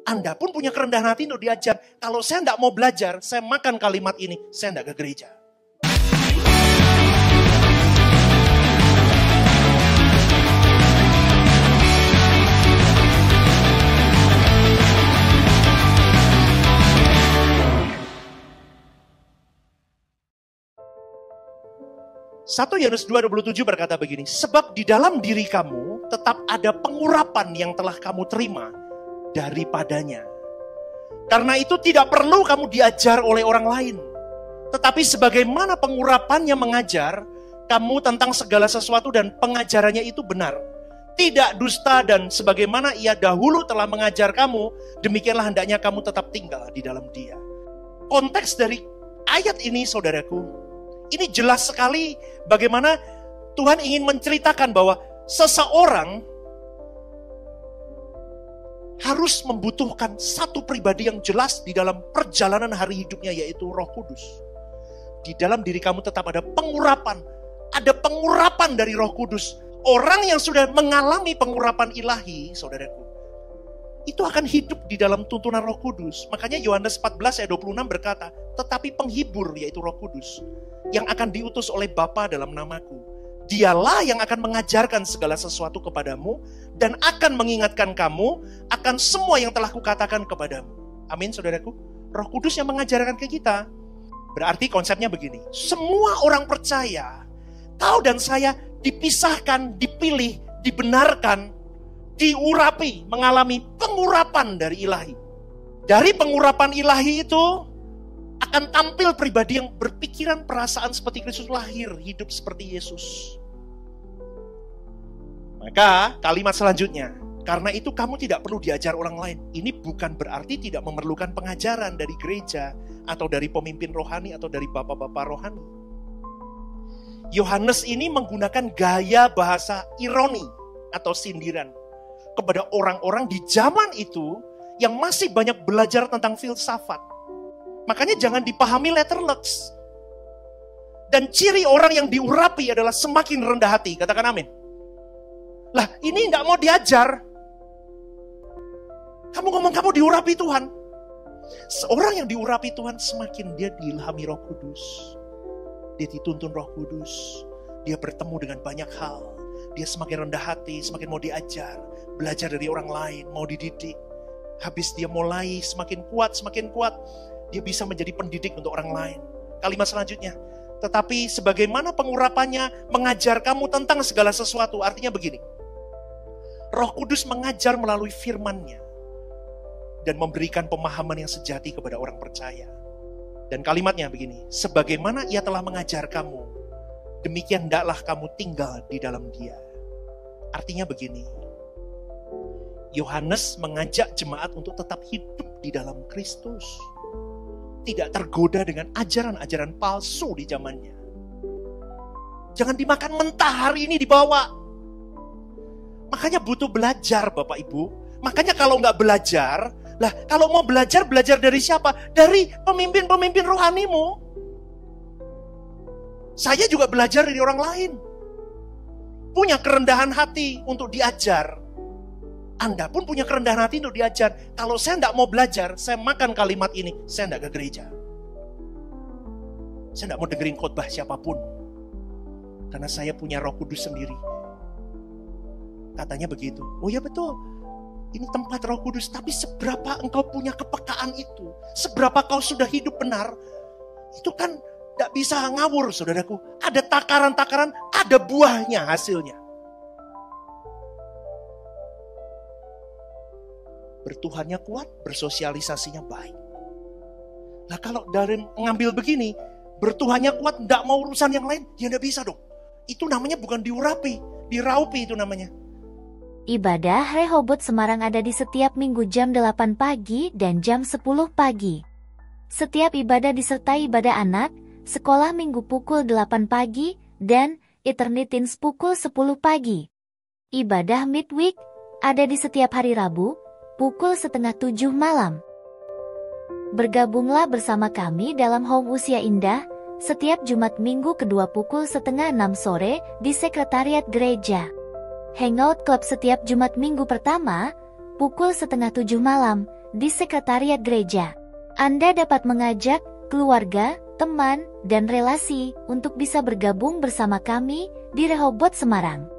Anda pun punya kerendahan hati untuk diajar. Kalau saya tidak mau belajar, saya makan kalimat ini, saya tidak ke gereja. Satu Yohanes 2:27 berkata begini, sebab di dalam diri kamu tetap ada pengurapan yang telah kamu terima daripadanya. Karena itu tidak perlu kamu diajar oleh orang lain. Tetapi sebagaimana pengurapannya mengajar kamu tentang segala sesuatu dan pengajarannya itu benar. Tidak dusta dan sebagaimana ia dahulu telah mengajar kamu, demikianlah hendaknya kamu tetap tinggal di dalam dia. Konteks dari ayat ini saudaraku, ini jelas sekali bagaimana Tuhan ingin menceritakan bahwa seseorang harus membutuhkan satu pribadi yang jelas di dalam perjalanan hari hidupnya, yaitu Roh Kudus. Di dalam diri kamu tetap ada pengurapan dari Roh Kudus. Orang yang sudah mengalami pengurapan ilahi, saudaraku, itu akan hidup di dalam tuntunan Roh Kudus. Makanya Yohanes 14 ayat 26 berkata, tetapi penghibur yaitu Roh Kudus yang akan diutus oleh Bapa dalam namaku. Dialah yang akan mengajarkan segala sesuatu kepadamu dan akan mengingatkan kamu akan semua yang telah kukatakan kepadamu. Amin saudaraku. Roh Kudus yang mengajarkan ke kita. Berarti konsepnya begini. Semua orang percaya, kau dan saya dipisahkan, dipilih, dibenarkan, diurapi, mengalami pengurapan dari ilahi. Dari pengurapan ilahi itu akan tampil pribadi yang berpikiran perasaan seperti Kristus, lahir hidup seperti Yesus. Maka kalimat selanjutnya, karena itu kamu tidak perlu diajar orang lain. Ini bukan berarti tidak memerlukan pengajaran dari gereja atau dari pemimpin rohani atau dari bapak-bapak rohani. Yohanes ini menggunakan gaya bahasa ironi atau sindiran kepada orang-orang di zaman itu yang masih banyak belajar tentang filsafat. Makanya jangan dipahami letterlux. Dan ciri orang yang diurapi adalah semakin rendah hati. Katakan amin. Lah ini tidak mau diajar. Kamu ngomong kamu diurapi Tuhan. Seorang yang diurapi Tuhan semakin dia diilhami Roh Kudus. Dia dituntun Roh Kudus. Dia bertemu dengan banyak hal. Dia semakin rendah hati, semakin mau diajar. Belajar dari orang lain, mau dididik. Habis dia mulai semakin kuat, dia bisa menjadi pendidik untuk orang lain. Kalimat selanjutnya, tetapi sebagaimana pengurapannya mengajar kamu tentang segala sesuatu. Artinya begini, Roh Kudus mengajar melalui firman-Nya dan memberikan pemahaman yang sejati kepada orang percaya. Dan kalimatnya begini, sebagaimana ia telah mengajar kamu, demikian hendaklah kamu tinggal di dalam dia. Artinya begini, Yohanes mengajak jemaat untuk tetap hidup di dalam Kristus. Tidak tergoda dengan ajaran-ajaran palsu di zamannya. Jangan dimakan mentah hari ini dibawa. Makanya butuh belajar Bapak Ibu. Makanya kalau nggak belajar, lah kalau mau belajar dari siapa? Dari pemimpin-pemimpin rohanimu. Saya juga belajar dari orang lain. Punya kerendahan hati untuk diajar. Anda pun punya kerendahan hati untuk diajar. Kalau saya tidak mau belajar, saya makan kalimat ini, saya tidak ke gereja. Saya tidak mau dengerin khotbah siapapun. Karena saya punya Roh Kudus sendiri. Katanya begitu. Oh ya betul. Ini tempat Roh Kudus. Tapi seberapa engkau punya kepekaan itu, seberapa kau sudah hidup benar, itu kan tidak bisa ngawur saudaraku. Ada takaran-takaran, ada buahnya hasilnya. Bertuhannya kuat, bersosialisasinya baik. Nah kalau dari mengambil begini, bertuhannya kuat, tidak mau urusan yang lain, ya tidak bisa dong. Itu namanya bukan diurapi, diraupi itu namanya. Ibadah Rehoboth Semarang ada di setiap minggu jam 8 pagi dan jam 10 pagi. Setiap ibadah disertai ibadah anak, sekolah minggu pukul 8 pagi, dan Eternitins pukul 10 pagi. Ibadah midweek ada di setiap hari Rabu, pukul 6:30 malam. Bergabunglah bersama kami dalam Home Usia Indah, setiap Jumat minggu kedua pukul 5:30 sore di Sekretariat Gereja. Hangout Club setiap Jumat minggu pertama, pukul 6:30 malam, di sekretariat gereja. Anda dapat mengajak keluarga, teman, dan relasi untuk bisa bergabung bersama kami di Rehoboth Semarang.